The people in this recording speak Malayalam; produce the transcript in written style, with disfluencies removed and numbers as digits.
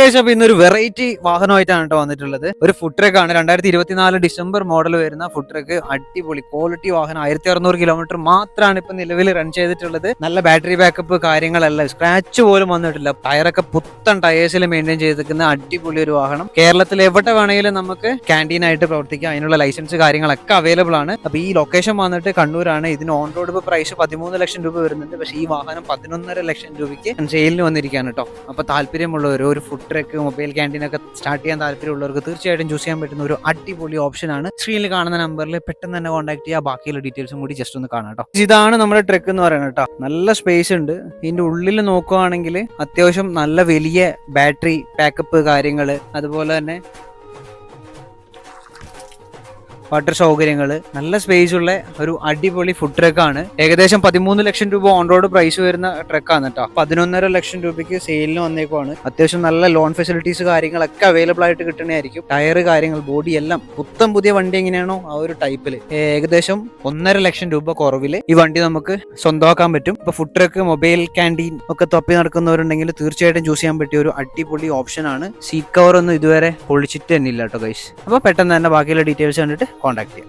അപ്പൊ ഇന്നൊരു വെറൈറ്റി വാഹനമായിട്ടാണ് കേട്ടോ വന്നിട്ടുള്ളത്. ഒരു ഫുഡ് ട്രക്ക് ആണ്. 2024 ഡിസംബർ മോഡൽ വരുന്ന ഫുഡ് ട്രക്ക്. അടിപൊളി ക്വാളിറ്റി വാഹനം. 1600 കിലോമീറ്റർ മാത്രമാണ് ഇപ്പൊ നിലവിൽ റൺ ചെയ്തിട്ടുള്ളത്. നല്ല ബാറ്ററി ബാക്കപ്പ് കാര്യങ്ങളല്ല, സ്ക്രാച്ച് പോലും വന്നിട്ടില്ല. ടയറൊക്കെ പുത്തൻ ടയേഴ്സിൽ മെയിൻറ്റെയിൻ ചെയ്തിരിക്കുന്ന അടിപൊളി ഒരു വാഹനം. കേരളത്തിൽ എവിടെ വേണമെങ്കിലും നമുക്ക് ക്യാൻറ്റീൻ ആയിട്ട് പ്രവർത്തിക്കാം. അതിനുള്ള ലൈസൻസ് കാര്യങ്ങളൊക്കെ അവൈലബിൾ ആണ്. അപ്പൊ ഈ ലൊക്കേഷൻ വന്നിട്ട് കണ്ണൂരാണ്. ഇതിന് ഓൺ റോഡ് പ്രൈസ് 13 ലക്ഷം രൂപ വരുന്നുണ്ട്. പക്ഷേ ഈ വാഹനം 11.5 ലക്ഷം രൂപയ്ക്ക് സെയിലിന് വന്നിരിക്കുകയാണ് കേട്ടോ. അപ്പൊ താല്പര്യമുള്ളവർ ഒരു ഫുഡ് ട്രക്ക്, മൊബൈൽ ക്യാൻറ്റീൻ ഒക്കെ സ്റ്റാർട്ട് ചെയ്യാൻ താല്പര്യമുള്ളവർക്ക് തീർച്ചയായിട്ടും ചൂസ് ചെയ്യാൻ പറ്റുന്ന ഒരു അടിപൊളി ഓപ്ഷൻ ആണ്. സ്ക്രീനിൽ കാണുന്ന നമ്പറിൽ പെട്ടെന്ന് തന്നെ കോൺടാക്ട് ചെയ്യുക. ബാക്കിയുള്ള ഡീറ്റെയിൽസും കൂടി ജസ്റ്റ് ഒന്ന് കാണാം കേട്ടോ. ഇതാണ് നമ്മുടെ ട്രക്ക് എന്ന് പറയുന്നത് കേട്ടോ. നല്ല സ്പേസ് ഉണ്ട്. ഇതിന്റെ ഉള്ളിൽ നോക്കുകയാണെങ്കിൽ അത്യാവശ്യം നല്ല വലിയ ബാറ്ററി ബാക്കപ്പ് കാര്യങ്ങൾ, അതുപോലെ തന്നെ വാട്ടർ സൗകര്യങ്ങൾ, നല്ല സ്പേസ് ഉള്ള ഒരു അടിപൊളി ഫുഡ് ട്രക്കാണ്. ഏകദേശം 13 ലക്ഷം രൂപ ഓൺ റോഡ് പ്രൈസ് വരുന്ന ട്രക്കാണ് കേട്ടോ. 11.5 ലക്ഷം രൂപയ്ക്ക് സെയിലിന് വന്നേക്കുവാണ്. അത്യാവശ്യം നല്ല ലോൺ ഫെസിലിറ്റീസ് കാര്യങ്ങളൊക്കെ അവൈലബിൾ ആയിട്ട് കിട്ടണമായിരിക്കും. ടയർ കാര്യങ്ങൾ, ബോഡി എല്ലാം പുത്തൻ പുതിയ വണ്ടി എങ്ങനെയാണോ ആ ഒരു ടൈപ്പിൽ ഏകദേശം 1.5 ലക്ഷം രൂപ കുറവിൽ ഈ വണ്ടി നമുക്ക് സ്വന്തമാക്കാൻ പറ്റും. ഇപ്പൊ ഫുഡ് ട്രക്ക്, മൊബൈൽ ക്യാൻറ്റീൻ ഒക്കെ തപ്പി നടക്കുന്നവരുണ്ടെങ്കിൽ തീർച്ചയായിട്ടും ചൂസ് ചെയ്യാൻ പറ്റിയ ഒരു അടിപൊളി ഓപ്ഷൻ ആണ്. സീറ്റ് കവർ ഒന്നും ഇതുവരെ പൊളിച്ചിട്ട് തന്നെ ഇല്ല കേട്ടോ ഗൈസ്. അപ്പൊ പെട്ടെന്ന് തന്നെ ബാക്കിയുള്ള ഡീറ്റെയിൽസ് കണ്ടിട്ട് കോൺടാക്ട് ചെയ്യാം.